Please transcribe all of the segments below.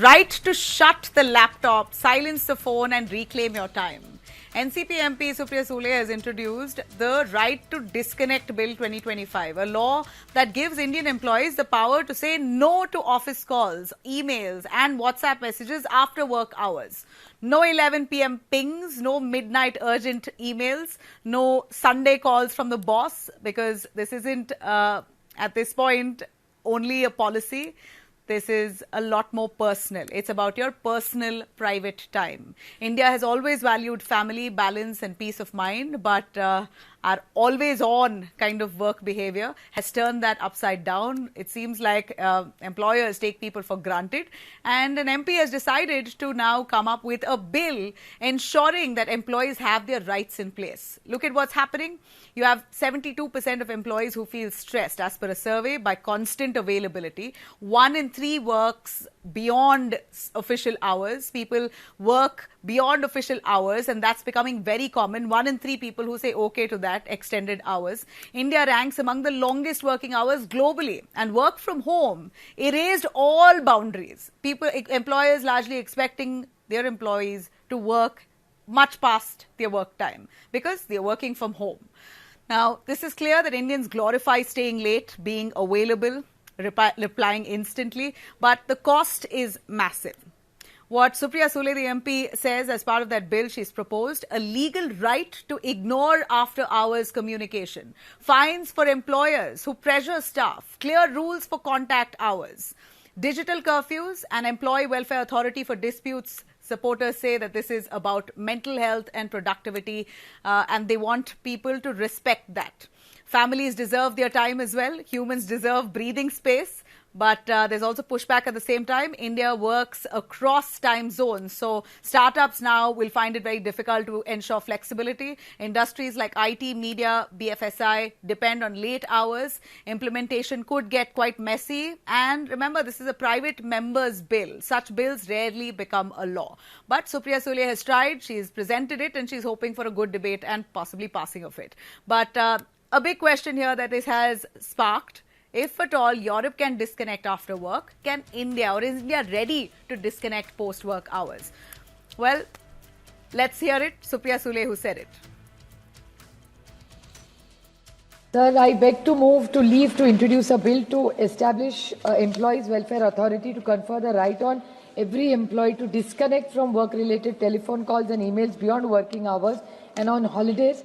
right to shut the laptop, silence the phone, and reclaim your time. NCP MP Supriya Sule has introduced the Right to Disconnect Bill 2025, a law that gives Indian employees the power to say no to office calls, emails, and WhatsApp messages after work hours. No 11 p.m. pings, no midnight urgent emails, no Sunday calls from the boss, because this isn't, at this point, only a policy. This is a lot more personal. It's about your personal, private time. India has always valued family, balance, and peace of mind, but our always-on kind of work behavior has turned that upside down. It seems like employers take people for granted, and an MP has decided to now come up with a bill ensuring that employees have their rights in place. Look at what's happening. You have 72% of employees who feel stressed, as per a survey, by constant availability. 1 in 3 works beyond official hours. People work beyond official hours, and that's becoming very common. 1 in 3 people who say okay to that, extended hours. India ranks among the longest working hours globally, and work from home erased all boundaries. Employers largely expecting their employees to work much past their work time because they're working from home. Now, this is clear that Indians glorify staying late, being available, replying instantly, but the cost is massive. What Supriya Sule, the MP, says as part of that bill, she's proposed a legal right to ignore after-hours communication, fines for employers who pressure staff, clear rules for contact hours, digital curfews, and employee welfare authority for disputes. Supporters say that this is about mental health and productivity, and they want people to respect that. Families deserve their time as well. Humans deserve breathing space. But there's also pushback at the same time. India works across time zones. So startups now will find it very difficult to ensure flexibility. Industries like IT, media, BFSI depend on late hours. Implementation could get quite messy. And remember, this is a private member's bill. Such bills rarely become a law. But Supriya Sule has tried. She's presented it, and she's hoping for a good debate and possibly passing of it. But a big question here that this has sparked: if at all Europe can disconnect after work, can India, or is India ready to disconnect post-work hours? Well, let's hear it. Supriya Sule, who said it. Sir, I beg to move to leave to introduce a bill to establish Employees Welfare Authority to confer the right on every employee to disconnect from work-related telephone calls and emails beyond working hours and on holidays,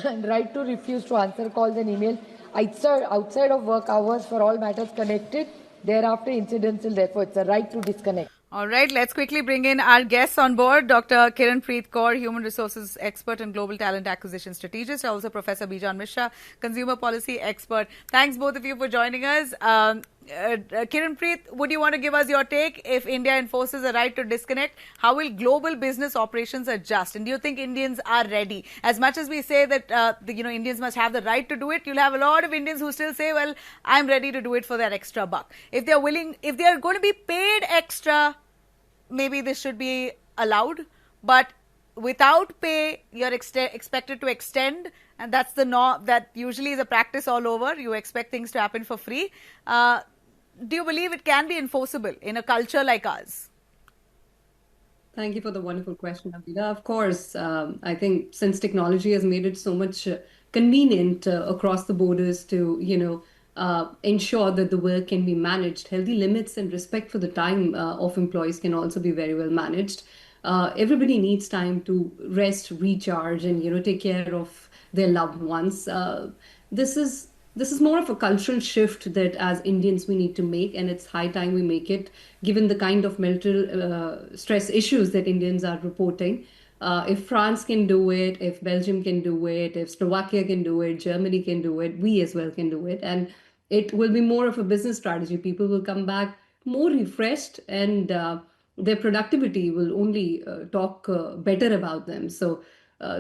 and right to refuse to answer calls and emails outside of work hours for all matters connected thereafter incidental. Therefore, it's a right to disconnect. All right, let's quickly bring in our guests on board. Dr. Kiranpreet Kaur, Human Resources Expert and Global Talent Acquisition Strategist. Also Professor Bijan Mishra, Consumer Policy Expert. Thanks both of you for joining us. Kiranpreet, would you want to give us your take? If India enforces a right to disconnect, how will global business operations adjust? And do you think Indians are ready? As much as we say that Indians must have the right to do it, you'll have a lot of Indians who still say, well, I'm ready to do it for that extra buck. If they're willing, if they're going to be paid extra, maybe this should be allowed. But without pay, you're expected to extend, and that's the norm. That usually is a practice all over. You expect things to happen for free. Do you believe it can be enforceable in a culture like ours? Thank you for the wonderful question, Abida. Of course, I think since technology has made it so much convenient across the borders to, ensure that the work can be managed, healthy limits and respect for the time of employees can also be very well managed. Everybody needs time to rest, recharge, and take care of their loved ones. This is more of a cultural shift that as Indians we need to make, and it's high time we make it, given the kind of mental stress issues that Indians are reporting. If France can do it, if Belgium can do it, if Slovakia can do it, Germany can do it, we as well can do it. And it will be more of a business strategy. People will come back more refreshed, and their productivity will only talk better about them. So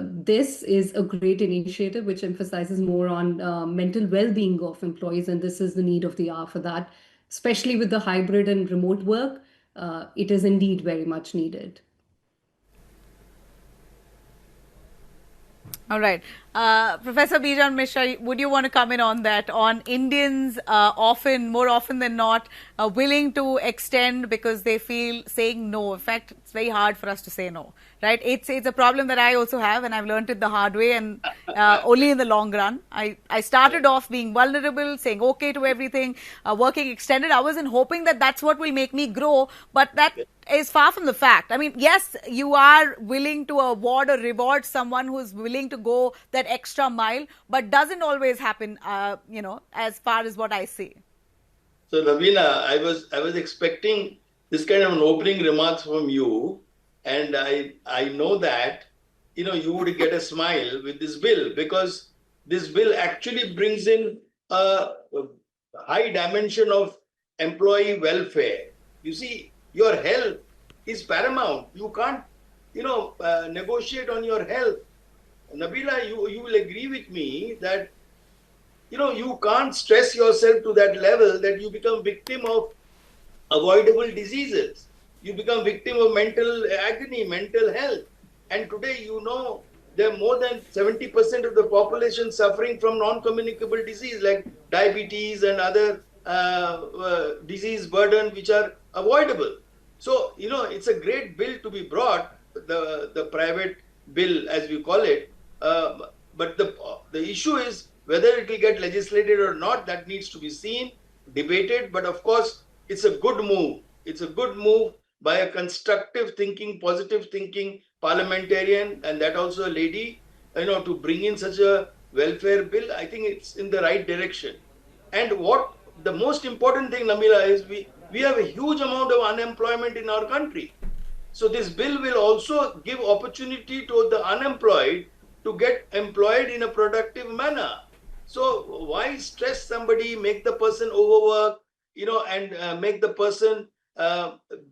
this is a great initiative which emphasizes more on mental well-being of employees, and this is the need of the hour for that, especially with the hybrid and remote work. It is indeed very much needed. All right. Professor Bijan Mishra, would you want to come in on that? On Indians more often than not, willing to extend because they feel saying no. In fact, it's very hard for us to say no, right? It's a problem that I also have, and I've learned it the hard way and only in the long run. I started off being vulnerable, saying okay to everything, working extended hours and hoping that that's what will make me grow. But that is far from the fact. I mean, yes, you are willing to award or reward someone who's willing to go that extra mile, but doesn't always happen, as far as what I see. So, Ravina, I was expecting this kind of an opening remarks from you, and I know that you would get a smile with this bill, because this bill actually brings in a high dimension of employee welfare. You see, your health is paramount. You can't, negotiate on your health. Nabila, you will agree with me that, you can't stress yourself to that level that you become victim of avoidable diseases. You become victim of mental agony, mental health. And today, there are more than 70% of the population suffering from non-communicable disease like diabetes and other disease burden which are avoidable. So, it's a great bill to be brought, the private bill as we call it. But the issue is whether it will get legislated or not. That needs to be seen, debated. But of course, it's a good move. It's a good move by a constructive thinking, positive thinking parliamentarian, and that also a lady, to bring in such a welfare bill. I think it's in the right direction. And what the most important thing, Namila, is we have a huge amount of unemployment in our country. So this bill will also give opportunity to the unemployed to get employed in a productive manner. So why stress somebody, make the person overwork, and make the person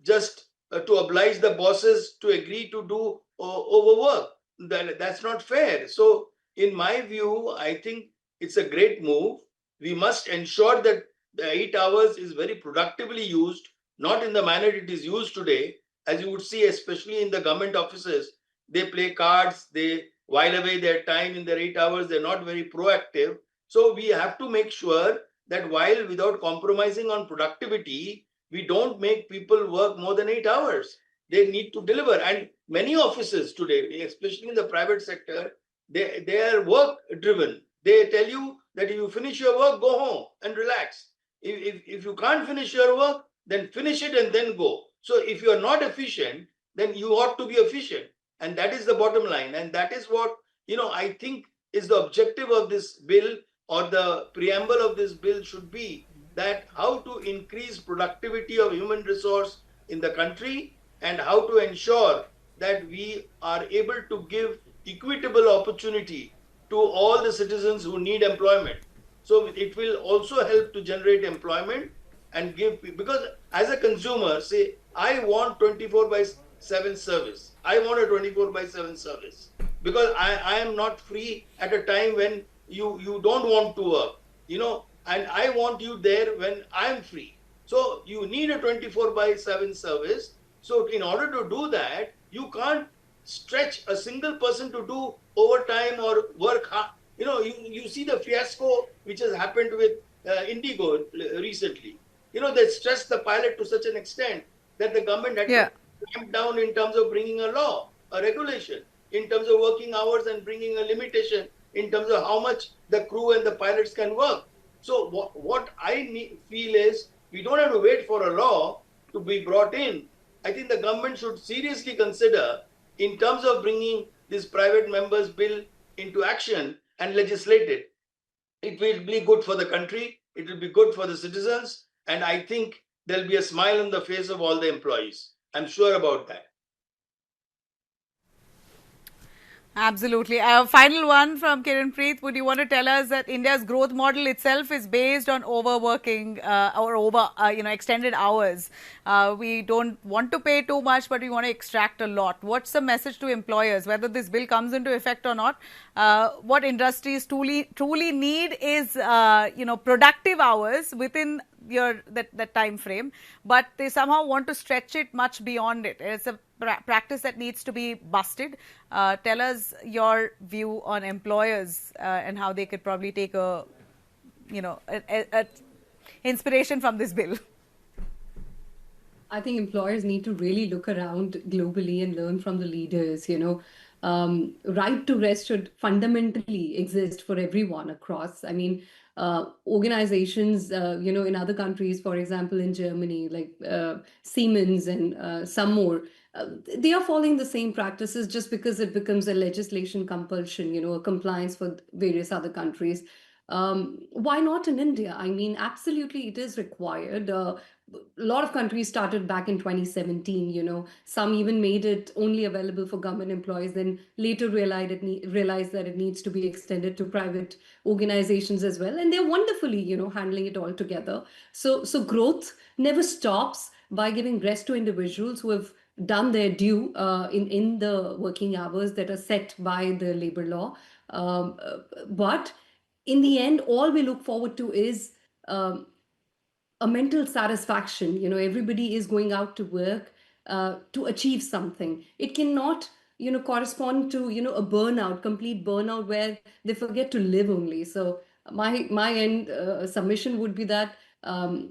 just to oblige the bosses to agree to do overwork? That's not fair. So in my view, I think it's a great move. We must ensure that the 8 hours is very productively used, not in the manner it is used today. As you would see, especially in the government offices, they play cards, they while away their time in their 8 hours, they're not very proactive. So we have to make sure that while without compromising on productivity, we don't make people work more than 8 hours. They need to deliver. And many offices today, especially in the private sector, they are work driven. They tell you that if you finish your work, go home and relax. If you can't finish your work, then finish it and then go. So if you are not efficient, then you ought to be efficient. And that is the bottom line. And that is what, I think is the objective of this bill, or the preamble of this bill should be, that how to increase productivity of human resource in the country, and how to ensure that we are able to give equitable opportunity to all the citizens who need employment. So it will also help to generate employment and give, because as a consumer, say, I want 24/7 service. I want a 24/7 service, because I am not free at a time when you don't want to work, and I want you there when I'm free. So you need a 24/7 service. So in order to do that, you can't stretch a single person to do overtime or work hard. You see the fiasco which has happened with Indigo recently. They stressed the pilot to such an extent that the government had to clamp down in terms of bringing a law, a regulation, in terms of working hours, and bringing a limitation in terms of how much the crew and the pilots can work. So what I feel is, we don't have to wait for a law to be brought in. I think the government should seriously consider, in terms of bringing this private members bill into action and legislate it. It will be good for the country. It will be good for the citizens. And I think there'll be a smile on the face of all the employees. I'm sure about that. Absolutely. Final one from Kiran Preet. Would you want to tell us that India's growth model itself is based on overworking or extended hours? We don't want to pay too much, but we want to extract a lot. What's the message to employers, whether this bill comes into effect or not? What industries truly need is, productive hours within that time frame, but they somehow want to stretch it much beyond it. It's a practice that needs to be busted. Tell us your view on employers and how they could probably take a inspiration from this bill. I think employers need to really look around globally and learn from the leaders. Right to rest should fundamentally exist for everyone across. I mean, organizations, in other countries, for example, in Germany, like Siemens and some more, they are following the same practices just because it becomes a legislation compulsion, a compliance for various other countries. Why not in India? I mean, absolutely, it is required. A lot of countries started back in 2017. Some even made it only available for government employees, then later realized that it needs to be extended to private organizations as well, and they're wonderfully handling it all together. So growth never stops by giving rest to individuals who have done their due in the working hours that are set by the labor law. But in the end, all we look forward to is a mental satisfaction. Everybody is going out to work to achieve something. It cannot correspond to a burnout, complete burnout, where they forget to live only. So my end submission would be that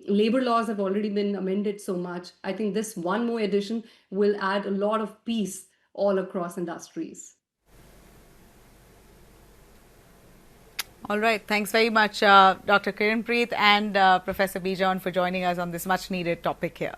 labor laws have already been amended so much. I think this one more addition will add a lot of peace all across industries. All right. Thanks very much, Dr. Kiranpreet and Professor Bijan, for joining us on this much needed topic here.